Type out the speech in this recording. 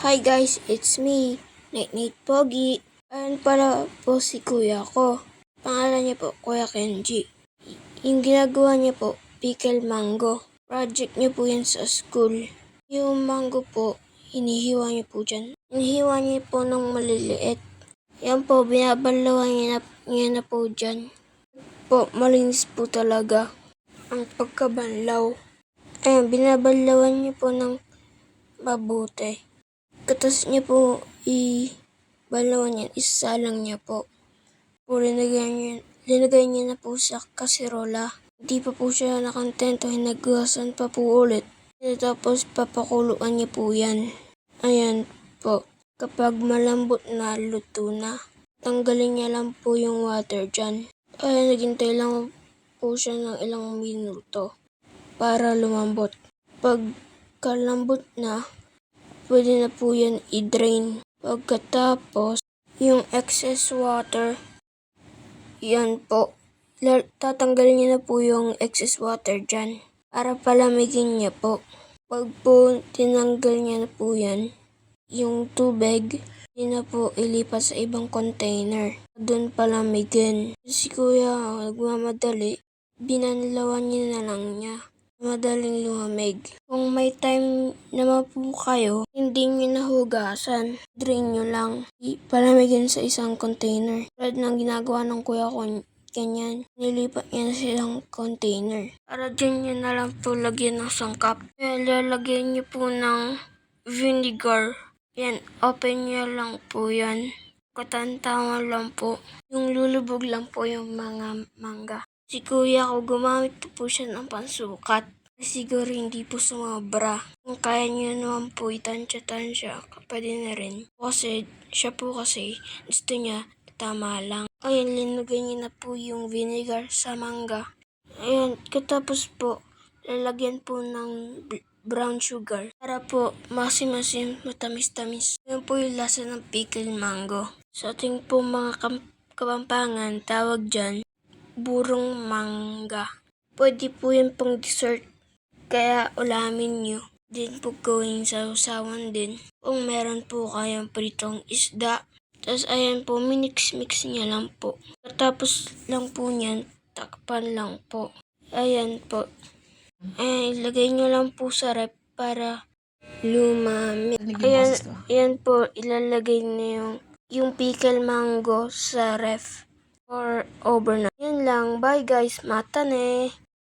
Hi guys, it's me, Nate Pogi. Ayan pala po si kuya ko. Pangalan niya po, Kuya Kenji. Yung ginagawa niya po, pickle mango. Project niya po yan sa school. Yung mango po, hinihiwa niya po dyan. Hinihiwa niya po ng maliliit. Yan po, binabalawan niya na po dyan. Po, malinis po talaga ang pagkabanlaw. Ayan, binabalawan niya po ng mabuti. Katas niya po balawan yan, isalang niya po. Linagay niya na po sa kasirola. Hindi pa po siya nakantento, hinagasan pa po ulit. Tapos papakuluan niya po yan. Ayan po. Kapag malambot na, luto na. Tanggalin niya lang po yung water dyan. Ayan, naghintay lang po siya ng ilang minuto para lumambot. Pag kalambot na, pwede na po yan i-drain. Pagkatapos, yung excess water, yan po. Tatanggalin niya na po yung excess water dyan para palamigin niya po. Pag po tinanggal niya na po yan, yung tubig, hindi na po ilipat sa ibang container. Doon palamigin. Si kuya nagmamadali, binanlawan niya na lang niya. Madaling lumamig. Kung may time naman po kayo, hindi nyo nahugasan. Drain nyo lang. Palamigin sa isang container. Tulad ng ginagawa ng kuya ko, ganyan. Nilipat niya na silang container. Para dyan nyo na lang po lagyan ng sangkap. Lalagyan nyo po ng vinegar. Yan, open nyo lang po yan. Katantawan lang po. Yung lulubog lang po yung mga mangga. Si kuya ko, gumamit po siya ng pansukat. Siguro hindi po sumobra. Kung kaya niyo naman po itansya-tansya, pwede na rin. Kasi siya po gusto niya tama lang. Ayan, linagay niya na po yung vinegar sa mangga. Ayan, katapos po, lalagyan po ng brown sugar. Para po masim-masim, matamis-tamis. Ayan po yung lasa ng pickled mango. Sa ating po mga Kapampangan, tawag dyan, burong mangga. Pwede po yan pang dessert. Kaya ulamin nyo. Din po gawing sausawan din. Kung meron po kayong pritong isda. Tapos ayan po, minix-mix niya lang po. Tapos lang po niyan, takpan lang po. Ayan po. Ilagay nyo lang po sa rep para lumamig. Ayan po, ilalagay niyo yung pickle mango sa ref or overnight. Yan lang. Bye guys. Mata ne.